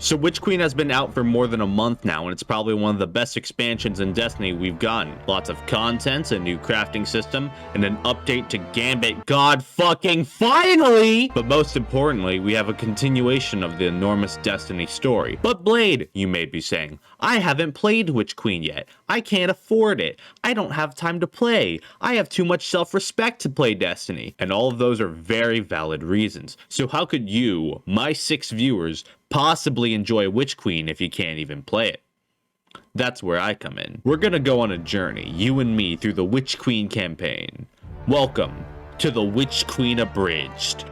So Witch Queen has been out for more than a month now, and it's probably one of the best expansions in Destiny we've gotten. Lots of content, a new crafting system, and an update to Gambit. God fucking finally! But most importantly, we have a continuation of the enormous Destiny story. But Blade, you may be saying, I haven't played Witch Queen yet. I can't afford it. I don't have time to play. I have too much self-respect to play Destiny. And all of those are very valid reasons. So how could you, my 6 viewers, possibly enjoy Witch Queen if you can't even play it? That's where I come in. We're gonna go on a journey, you and me, through the Witch Queen campaign. Welcome to the Witch Queen Abridged.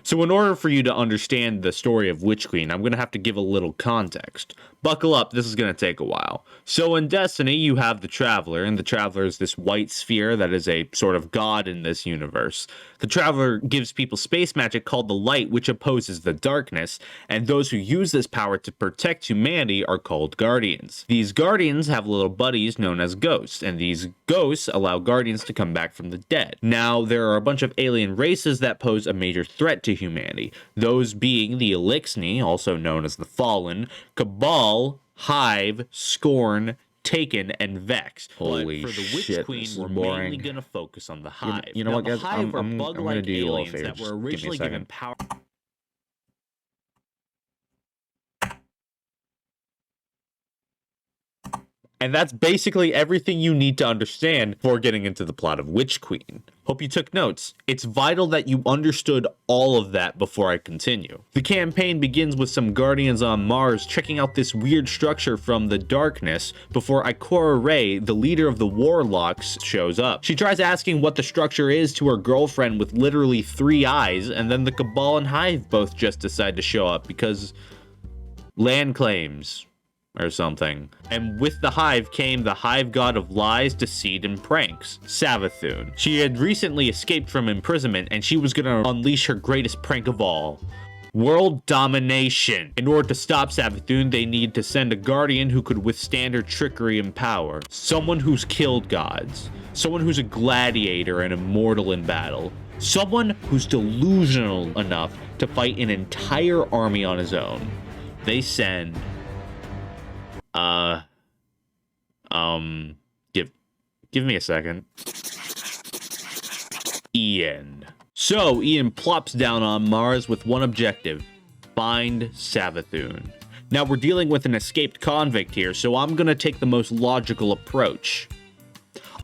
So in order for you to understand the story of Witch Queen, I'm going to have to give a little context. Buckle up, this is going to take a while. So in Destiny, you have the Traveler, and the Traveler is this white sphere that is a sort of god in this universe. The Traveler gives people space magic called the Light, which opposes the darkness, and those who use this power to protect humanity are called Guardians. These Guardians have little buddies known as Ghosts, and these Ghosts allow Guardians to come back from the dead. Now, there are a bunch of alien races that pose a major threat to humanity, those being the Elixni, also known as the Fallen, Cabal, Hive, Scorn, Taken, and Vex. Holy but for the Witch shit, Queen, this is we're boring. mainly gonna focus on the Hive. You know now, what, guys? The Hive I'm are bug-like gonna do you a little aliens favor. that Just were give me a originally given second. power. And that's basically everything you need to understand before getting into the plot of Witch Queen. Hope you took notes. It's vital that you understood all of that before I continue. The campaign begins with some Guardians on Mars checking out this weird structure from the darkness before Ikora Rey, the leader of the Warlocks, shows up. She tries asking what the structure is to her girlfriend with literally 3 eyes, and then the Cabal and Hive both just decide to show up because land claims or something. And with the Hive came the Hive god of lies, deceit, and pranks, Savathun. She had recently escaped from imprisonment, and she was gonna unleash her greatest prank of all: world domination. In order to stop Savathun, they need to send a guardian who could withstand her trickery and power. Someone who's killed gods. Someone who's a gladiator and immortal in battle. Someone who's delusional enough to fight an entire army on his own. They send give me a second. Ian. So Ian plops down on Mars with one objective: find Savathun. Now we're dealing with an escaped convict here, so I'm gonna take the most logical approach.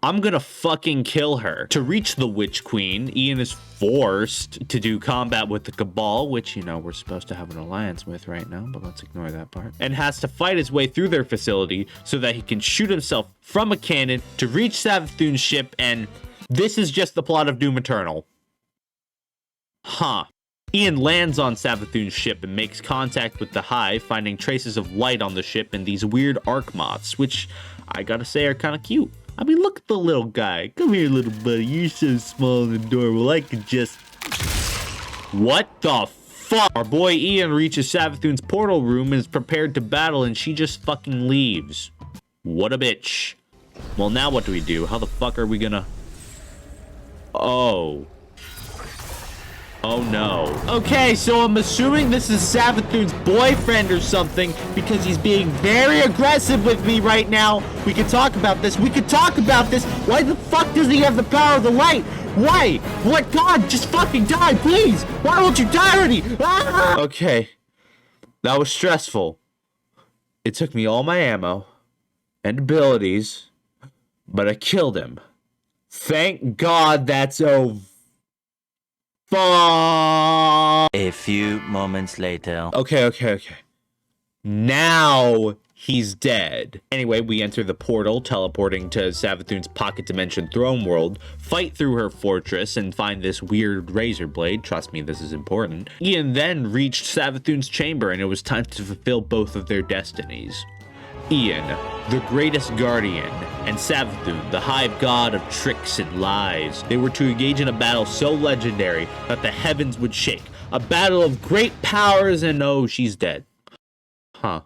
I'm gonna fucking kill her. To reach the Witch Queen, Ian is forced to do combat with the Cabal, which, you know, we're supposed to have an alliance with right now, but let's ignore that part, and has to fight his way through their facility so that he can shoot himself from a cannon to reach Savathun's ship, and this is just the plot of Doom Eternal. Huh. Ian lands on Savathun's ship and makes contact with the Hive, finding traces of light on the ship and these weird arc moths, which I gotta say are kind of cute. I mean, look at the little guy. Come here, little buddy. You're so small and adorable. I could just... What the fuck? Our boy Ian reaches Savathun's portal room and is prepared to battle, and she just fucking leaves. What a bitch. Well, now what do we do? How the fuck are we gonna... Oh. Oh no. Okay, so I'm assuming this is Savathun's boyfriend or something because he's being very aggressive with me right now. We can talk about this. We can talk about this. Why the fuck does he have the power of the light? Why? What? God, just fucking die, please. Why won't you die already? Ah! Okay. That was stressful. It took me all my ammo and abilities, but I killed him. Thank God that's over. A few moments later. Okay. Now he's dead. Anyway, we enter the portal, teleporting to Savathun's pocket dimension throne world, fight through her fortress, and find this weird razor blade. Trust me, this is important. Ian then reached Savathun's chamber, and it was time to fulfill both of their destinies. Ian, the greatest guardian, and Savathun, the Hive god of tricks and lies. They were to engage in a battle so legendary that the heavens would shake. A battle of great powers, and oh, she's dead. Huh.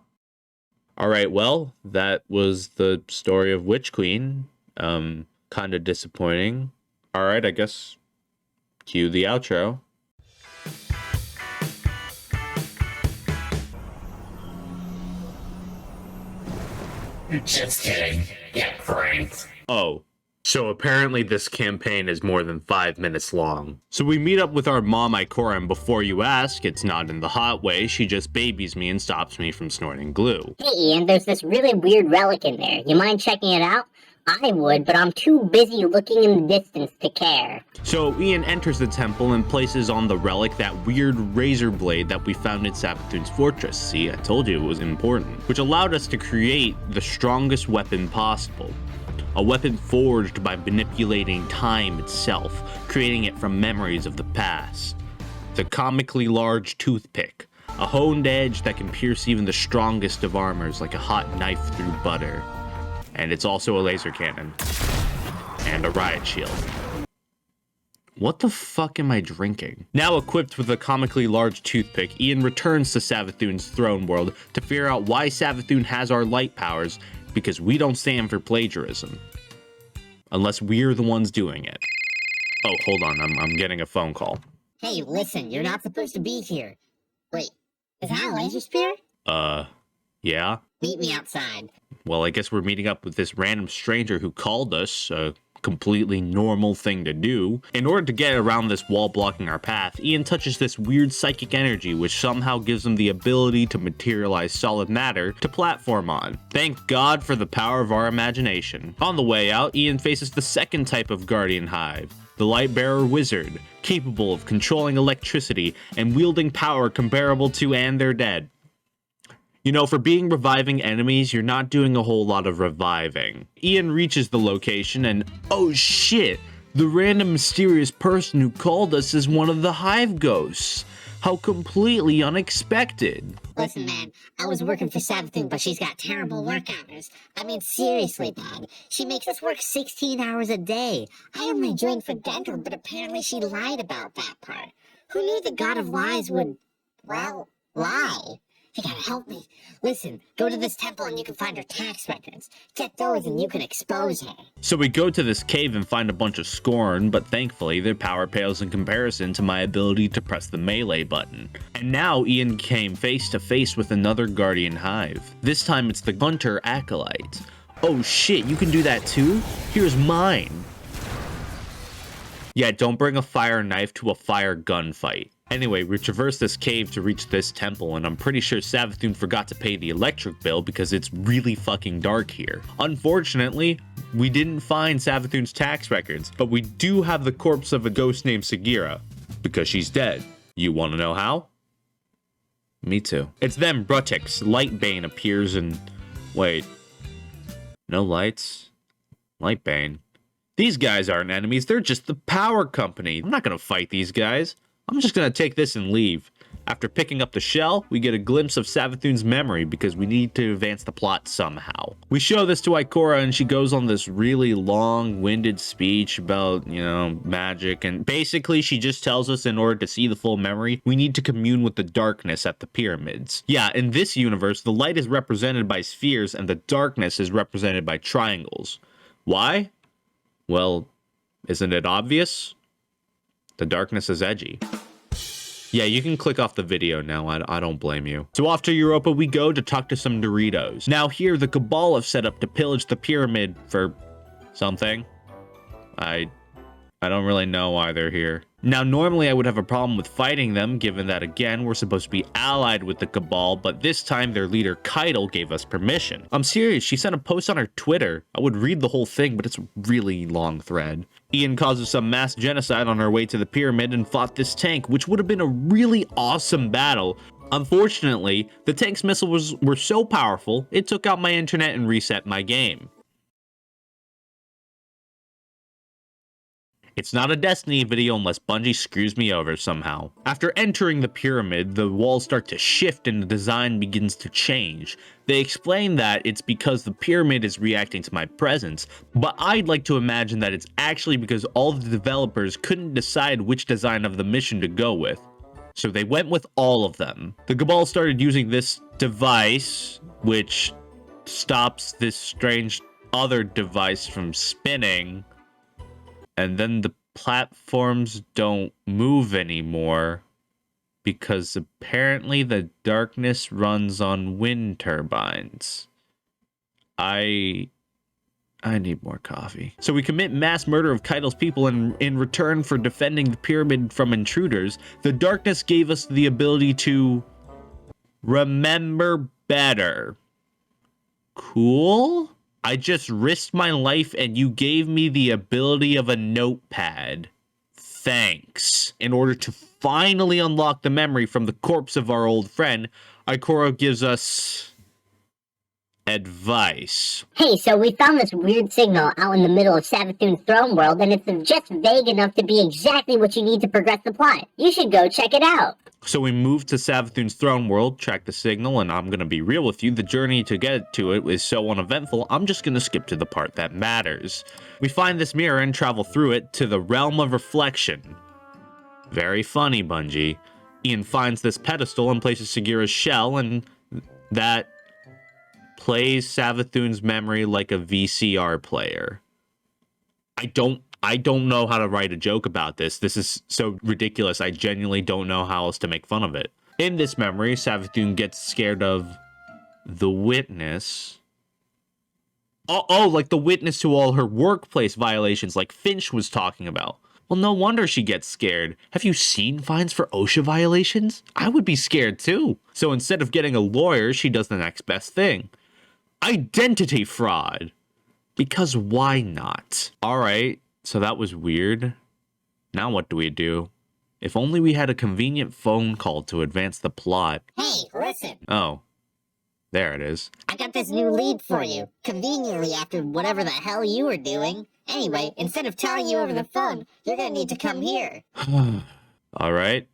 Alright, well, that was the story of Witch Queen. Kinda disappointing. Alright, I guess cue the outro. Just kidding. Get pranked. Oh. So apparently this campaign is more than 5 minutes long. So we meet up with our mom Ikora, and before you ask, it's not in the hot way, she just babies me and stops me from snorting glue. Hey Ian, there's this really weird relic in there. You mind checking it out? I would, but I'm too busy looking in the distance to care. So Ian enters the temple and places on the relic that weird razor blade that we found in Savathun's fortress. See, I told you it was important. Which allowed us to create the strongest weapon possible. A weapon forged by manipulating time itself, creating it from memories of the past. The comically large toothpick, a honed edge that can pierce even the strongest of armors like a hot knife through butter. And it's also a laser cannon. And a riot shield. What the fuck am I drinking? Now equipped with a comically large toothpick, Ian returns to Savathun's throne world to figure out why Savathun has our light powers, because we don't stand for plagiarism. Unless we're the ones doing it. Oh, hold on, I'm getting a phone call. Hey, listen, you're not supposed to be here. Wait, is that a laser spear? Yeah? Meet me outside. Well, I guess we're meeting up with this random stranger who called us, a completely normal thing to do. In order to get around this wall blocking our path, Ian touches this weird psychic energy which somehow gives him the ability to materialize solid matter to platform on. Thank God for the power of our imagination. On the way out, Ian faces the second type of Guardian Hive, the Lightbearer Wizard, capable of controlling electricity and wielding power comparable to And They're Dead. You know, for being reviving enemies, you're not doing a whole lot of reviving. Ian reaches the location and, oh shit, the random mysterious person who called us is one of the Hive Ghosts. How completely unexpected. Listen, man, I was working for Savathun, but she's got terrible work hours. I mean, seriously, Dad. She makes us work 16 hours a day. I only joined for dental, but apparently she lied about that part. Who knew the God of Lies would, well, lie? You gotta help me. Listen, go to this temple and you can find her tax records. Get those and you can expose her. So we go to this cave and find a bunch of scorn, but thankfully their power pales in comparison to my ability to press the melee button. And now Ian came face to face with another Guardian Hive. This time it's the Hunter Acolyte. Oh shit, you can do that too? Here's mine. Yeah, don't bring a fire knife to a fire gunfight. Anyway, we traverse this cave to reach this temple, and I'm pretty sure Savathun forgot to pay the electric bill because it's really fucking dark here. Unfortunately, we didn't find Savathun's tax records, but we do have the corpse of a ghost named Sagira, because she's dead. You wanna know how? Me too. It's them, Brutix. Lightbane appears and... Wait. No lights? Lightbane. These guys aren't enemies, they're just the power company. I'm not gonna fight these guys. I'm just gonna take this and leave. After picking up the shell, we get a glimpse of Savathun's memory because we need to advance the plot somehow. We show this to Ikora and she goes on this really long-winded speech about, you know, magic, and basically she just tells us in order to see the full memory, we need to commune with the darkness at the pyramids. Yeah, in this universe, the light is represented by spheres and the darkness is represented by triangles. Why? Well, isn't it obvious? The darkness is edgy. Yeah, you can click off the video now, I don't blame you. So off to Europa we go to talk to some Doritos. Now here, the Cabal have set up to pillage the pyramid for something. I don't really know why they're here. Now, normally I would have a problem with fighting them, given that, again, we're supposed to be allied with the Cabal, but this time their leader, Keitel, gave us permission. I'm serious, she sent a post on her Twitter. I would read the whole thing, but it's a really long thread. Ian causes some mass genocide on her way to the pyramid and fought this tank, which would have been a really awesome battle. Unfortunately, the tank's missiles were so powerful, it took out my internet and reset my game. It's not a Destiny video unless Bungie screws me over somehow. After entering the pyramid, the walls start to shift and the design begins to change. They explain that it's because the pyramid is reacting to my presence, but I'd like to imagine that it's actually because all the developers couldn't decide which design of the mission to go with. So they went with all of them. The Cabal started using this device, which stops this strange other device from spinning. And then the platforms don't move anymore because apparently the darkness runs on wind turbines. I need more coffee. So we commit mass murder of Keitel's people, and in return for defending the pyramid from intruders, the darkness gave us the ability to remember better. Cool? I just risked my life and you gave me the ability of a notepad. Thanks. In order to finally unlock the memory from the corpse of our old friend, Ikora gives us advice. Hey, so we found this weird signal out in the middle of Savathun's throne world, and it's just vague enough to be exactly what you need to progress the plot. You should go check it out. So we move to Savathun's throne world, track the signal, and I'm gonna be real with you, the journey to get to it is so uneventful, I'm just gonna skip to the part that matters. We find this mirror and travel through it to the realm of reflection. Very funny, Bungie. Ian finds this pedestal and places Sagira's shell, and that plays Savathun's memory like a VCR player. I don't know how to write a joke about this. This is so ridiculous. I genuinely don't know how else to make fun of it. In this memory, Savathun gets scared of the witness. Oh, like the witness to all her workplace violations like Finch was talking about. Well, no wonder she gets scared. Have you seen fines for OSHA violations? I would be scared too. So instead of getting a lawyer, she does the next best thing. Identity fraud. Because why not? All right, so that was weird. Now what do we do? If only we had a convenient phone call to advance the plot. Hey, listen. Oh, there it is. I got this new lead for you, conveniently after whatever the hell you were doing. Anyway, instead of telling you over the phone, you're gonna need to come here. All right.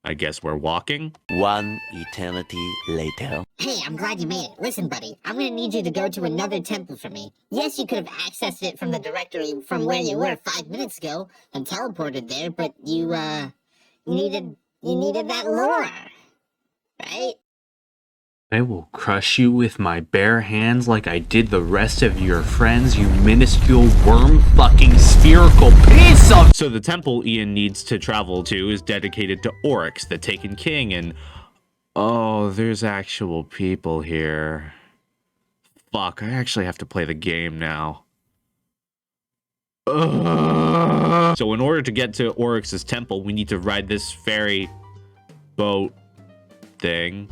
I guess we're walking. One eternity later. Hey, I'm glad you made it. Listen, buddy, I'm gonna need you to go to another temple for me. Yes, you could have accessed it from the directory from where you were 5 minutes ago and teleported there, but you needed that lore, right? I will crush you with my bare hands like I did the rest of your friends, you minuscule worm-fucking spherical piece of— So the temple Ian needs to travel to is dedicated to Oryx, the Taken King, and— oh, there's actual people here. Fuck, I actually have to play the game now. Ugh. So in order to get to Oryx's temple, we need to ride this ferry boat thing.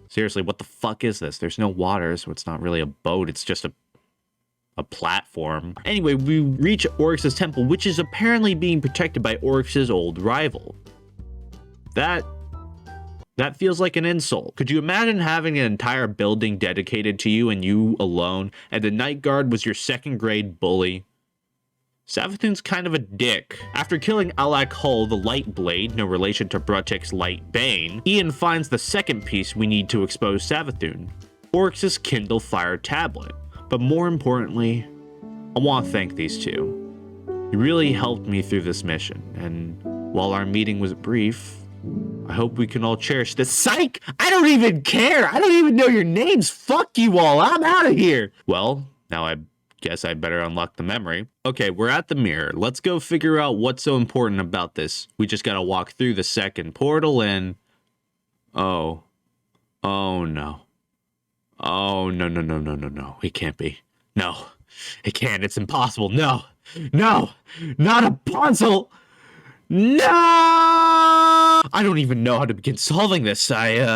Seriously, what the fuck is this? There's no water, so it's not really a boat. It's just a platform. Anyway, we reach Oryx's temple, which is apparently being protected by Oryx's old rival. That feels like an insult. Could you imagine having an entire building dedicated to you and you alone, and the night guard was your second grade bully? Savathun's kind of a dick. After killing Alak Hull, the Light Blade, no relation to Brutik's Light Bane, Ian finds the second piece we need to expose Savathun, Oryx's Kindle Fire tablet. But more importantly, I want to thank these two. You really helped me through this mission, and while our meeting was brief, I hope we can all cherish this— Psych! I don't even care! I don't even know your names! Fuck you all! I'm out of here! Well, now I guess I better unlock the memory. Okay, we're at the mirror. Let's go figure out what's so important about this. We just gotta walk through the second portal and— oh no. Oh, no. It can't be. No, it can't. It's impossible. No, not a puzzle. No! I don't even know how to begin solving this. Well,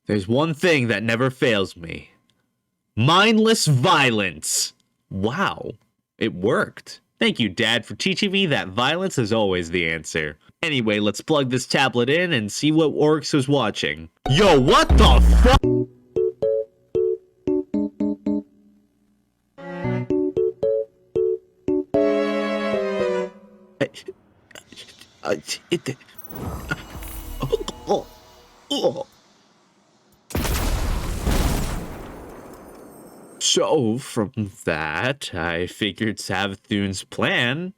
there's one thing that never fails me. Mindless violence. Wow, it worked. Thank you, Dad, for teaching me that violence is always the answer. Anyway, let's plug this tablet in and see what Oryx was watching. Yo, what the fuck? So, from that, I figured Savathun's plan,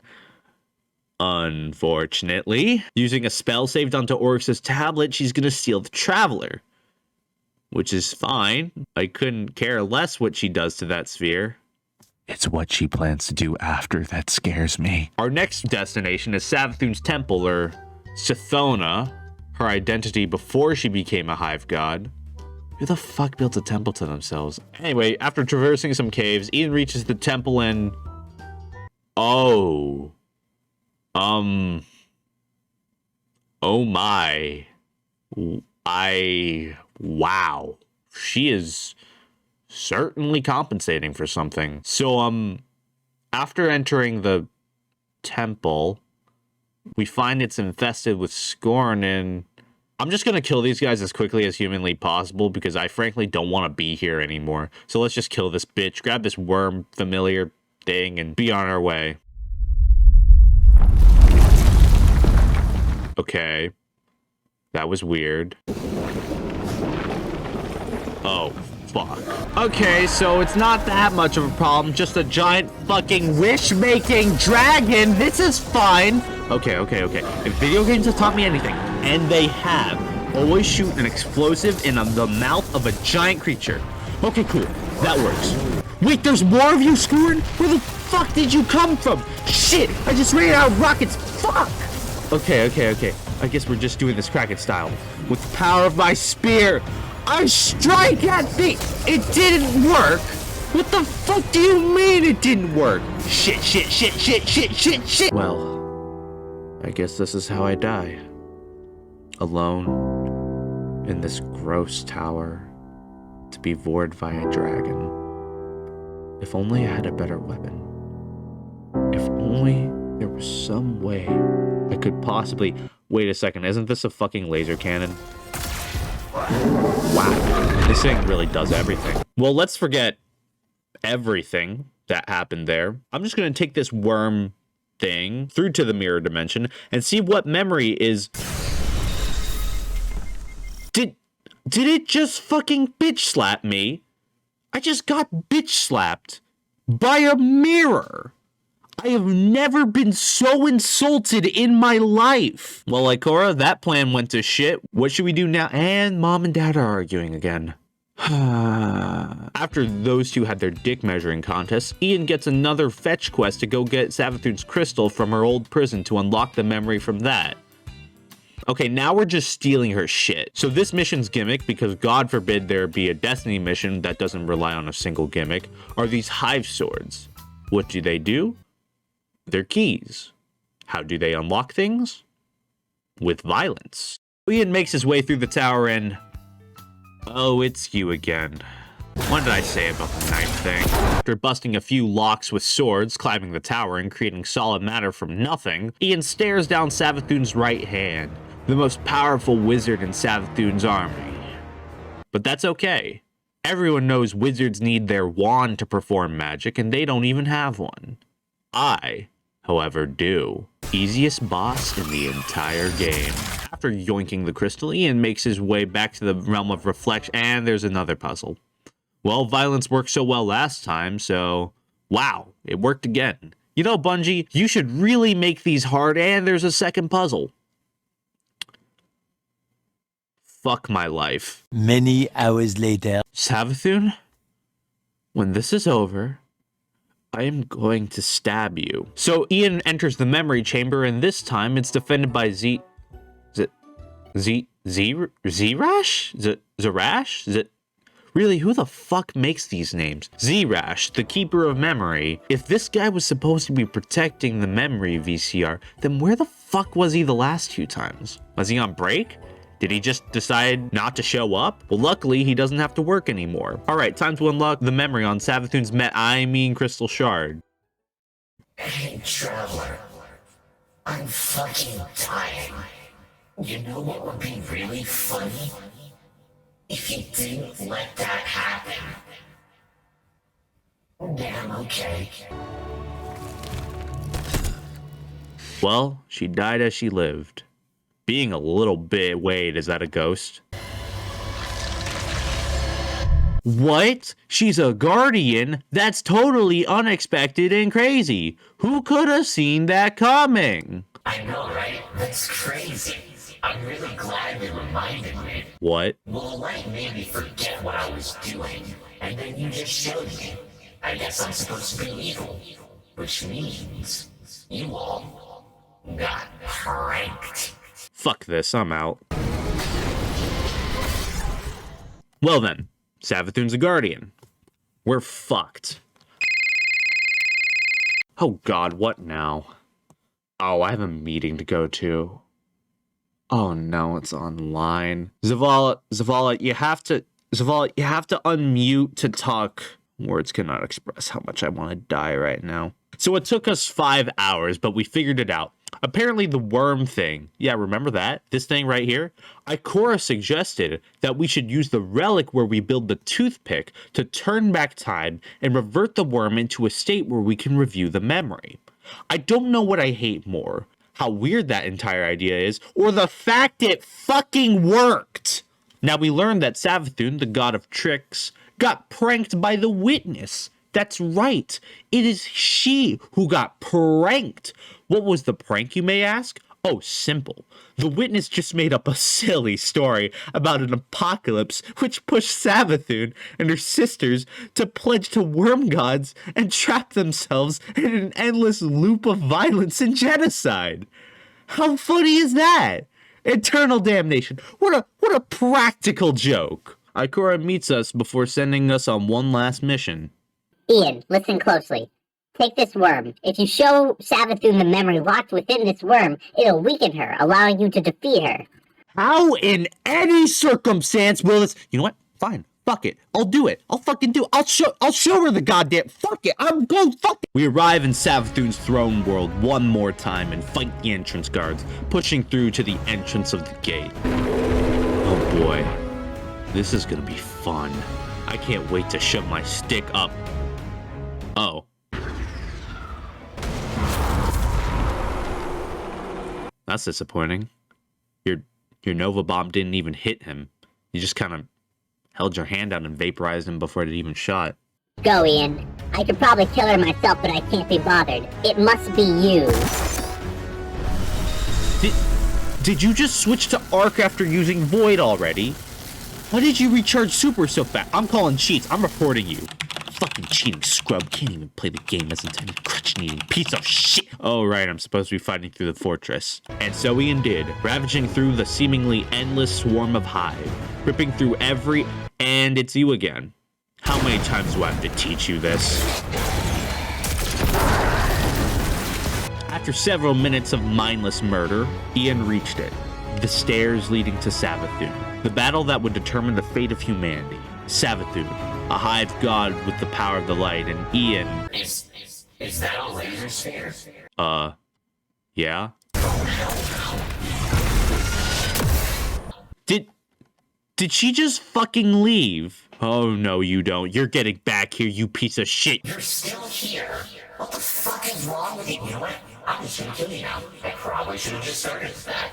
unfortunately, using a spell saved onto Oryx's tablet, she's gonna steal the Traveler. Which is fine. I couldn't care less what she does to that sphere. It's what she plans to do after that scares me. Our next destination is Savathun's temple, or Sithona, her identity before she became a hive god. Who the fuck built a temple to themselves? Anyway, after traversing some caves, Ian reaches the temple and... Oh. Oh my. Wow. She is certainly compensating for something. So, after entering the temple, we find it's infested with scorn, and I'm just gonna kill these guys as quickly as humanly possible because I frankly don't want to be here anymore. So let's just kill this bitch, grab this worm familiar thing, and be on our way. Okay. That was weird. Oh, fuck. Okay, so it's not that much of a problem, just a giant fucking wish-making dragon. This is fine. Okay. If video games have taught me anything, and they have, always shoot an explosive in the mouth of a giant creature. Okay, cool. That works. Wait, there's more of you, Scorn? Where the fuck did you come from? Shit, I just ran out of rockets. Fuck. Okay. I guess we're just doing this Kraken style. With the power of my spear, I strike at the... It didn't work. What the fuck do you mean it didn't work? Shit. Well, I guess this is how I die. Alone in this gross tower to be vored by a dragon. If only I had a better weapon. If only there was some way I could possibly... Wait a second, isn't this a fucking laser cannon? Wow, this thing really does everything. Well, let's forget everything that happened there. I'm just gonna take this worm thing through to the mirror dimension and see what memory is... Did it just fucking bitch slap me? I just got bitch slapped by a mirror. I have never been so insulted in my life. Well, Ikora, that plan went to shit. What should we do now? And Mom and Dad are arguing again. After those two had their dick measuring contest, Ian gets another fetch quest to go get Savathun's crystal from her old prison to unlock the memory from that. Okay, now we're just stealing her shit. So this mission's gimmick, because God forbid there be a Destiny mission that doesn't rely on a single gimmick, are these hive swords. What do? They're keys. How do they unlock things? With violence. Ian makes his way through the tower and... Oh, it's you again. What did I say about the knife thing? After busting a few locks with swords, climbing the tower, and creating solid matter from nothing, Ian stares down Savathun's right hand, the most powerful wizard in Savathun's army. But that's okay. Everyone knows wizards need their wand to perform magic, and they don't even have one. I, however, do. Easiest boss in the entire game. After yoinking the crystal, Ian makes his way back to the realm of reflection, and there's another puzzle. Well, violence worked so well last time, so... Wow, it worked again. You know, Bungie, you should really make these hard, and there's a second puzzle. Fuck my life. Many hours later. Savathun, when this is over... I am going to stab you. So Ian enters the memory chamber, and this time it's defended by Zerash? Really, who the fuck makes these names? Zerash, the Keeper of Memory. If this guy was supposed to be protecting the memory VCR, then where the fuck was he the last two times? Was he on break? Did he just decide not to show up? Well, luckily, he doesn't have to work anymore. Alright, time to unlock the memory on Savathun's Crystal Shard. Hey, Traveler. I'm fucking dying. You know what would be really funny? If you didn't let that happen. Damn, okay. Well, she died as she lived. Being a little bit... Wait, is that a ghost? What? She's a guardian? That's totally unexpected and crazy. Who could have seen that coming? I know, right? That's crazy. I'm really glad you reminded me. What? Well, like made me forget what I was doing, and then you just showed me. I guess I'm supposed to be evil, which means you all got pranked. Fuck this, I'm out. Well then, Savathun's a guardian. We're fucked. Oh god, what now? Oh, I have a meeting to go to. Oh no, it's online. Zavala, you have to unmute to talk. Words cannot express how much I want to die right now. So it took us 5 hours, but we figured it out. Apparently the worm thing, yeah, remember that? This thing right here? Ikora suggested that we should use the relic where we build the toothpick to turn back time and revert the worm into a state where we can review the memory. I don't know what I hate more, how weird that entire idea is, or the fact it fucking worked. Now we learned that Savathun, the god of tricks, got pranked by the witness. That's right. It is she who got pranked. What was the prank, you may ask? Oh, simple. The witness just made up a silly story about an apocalypse which pushed Savathun and her sisters to pledge to worm gods and trap themselves in an endless loop of violence and genocide. How funny is that? Eternal damnation. What a practical joke. Ikora meets us before sending us on one last mission. Ian, listen closely. Take this worm. If you show Savathun the memory locked within this worm, it'll weaken her, allowing you to defeat her. How in any circumstance will this... You know what? Fine. Fuck it. I'll do it. I'll fucking do it. I'll show her the goddamn... Fuck it. I'm going fuck it. We arrive in Savathun's throne world one more time and fight the entrance guards, pushing through to the entrance of the gate. Oh boy. This is gonna be fun. I can't wait to shove my stick up. Oh. That's disappointing. Your Nova Bomb didn't even hit him. You just kind of held your hand out and vaporized him before it even shot. Go, Ian. I could probably kill her myself, but I can't be bothered. It must be you. Did you just switch to Arc after using Void already? Why did you recharge Super so fast? I'm calling cheats. I'm reporting you. Fucking cheating scrub. Can't even play the game as intended. Crutch-needing piece of shit. Oh, right. I'm supposed to be fighting through the fortress. And so Ian did, ravaging through the seemingly endless swarm of hive, ripping through every... And it's you again. How many times do I have to teach you this? After several minutes of mindless murder, Ian reached it. The stairs leading to Savathun. The battle that would determine the fate of humanity. Savathun, a hive god with the power of the light, and Ian... Is that a laser sphere? Yeah? Did she just fucking leave? Oh, no, you don't. You're getting back here, you piece of shit. You're still here? What the fuck is wrong with you? You know what? I'm just gonna kill you now. I probably should have just started with that.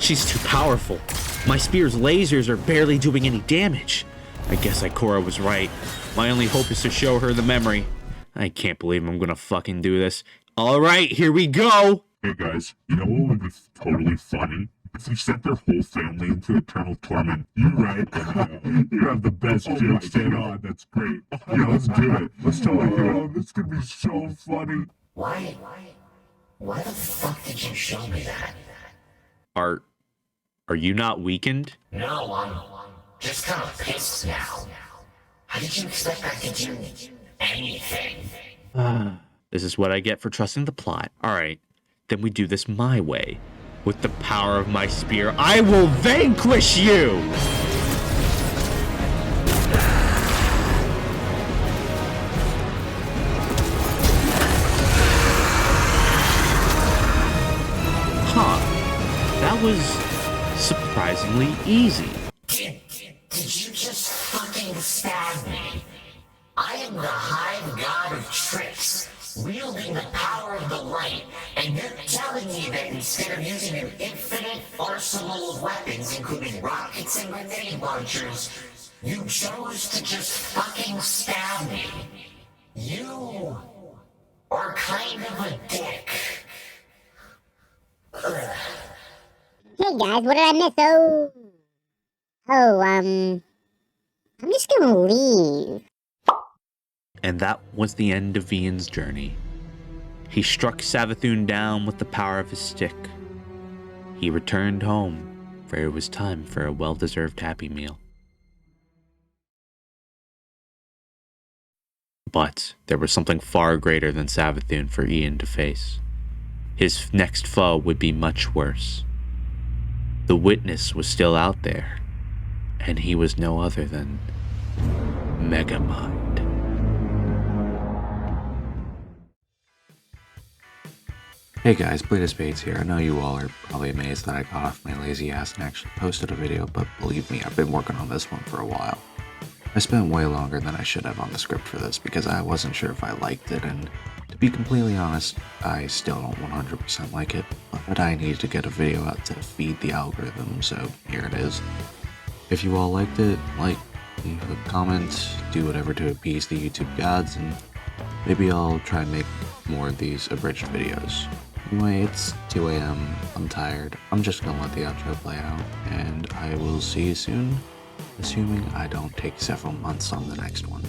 She's too powerful. My spear's lasers are barely doing any damage. I guess Ikora was right. My only hope is to show her the memory. I can't believe I'm gonna fucking do this. Alright, here we go! Hey guys, you know what would be totally funny? If you sent their whole family into eternal torment. You right. You have the best jokes going on. That's great. Yeah, let's do it. Let's totally do it. This could be so funny. Why the fuck did you show me that? Are you not weakened? No, I'm just kind of pissed now. How did you expect I could do anything? This is what I get for trusting the plot. Alright, then we do this my way. With the power of my spear, I will vanquish you! Huh. That was surprisingly easy. Did you just fucking stab me? I am the hive god of tricks, wielding the power of the light, and you're telling me that instead of using an infinite arsenal of weapons, including rockets and grenade launchers, you chose to just fucking stab me? You are kind of a dick. Hey guys, what did I miss? I'm just gonna leave. And that was the end of Ian's journey. He struck Savathun down with the power of his stick. He returned home for it was time for a well-deserved Happy Meal. But there was something far greater than Savathun for Ian to face. His next foe would be much worse. The witness was still out there, and he was no other than Megamind. Hey guys, Bleed Spades here. I know you all are probably amazed that I got off my lazy ass and actually posted a video, but believe me, I've been working on this one for a while. I spent way longer than I should have on the script for this because I wasn't sure if I liked it, and to be completely honest, I still don't 100% like it, but I need to get a video out to feed the algorithm, so here it is. If you all liked it, like, leave a comment, do whatever to appease the YouTube gods, and maybe I'll try and make more of these abridged videos. Anyway, it's 2 AM, I'm tired, I'm just gonna let the outro play out, and I will see you soon, assuming I don't take several months on the next one.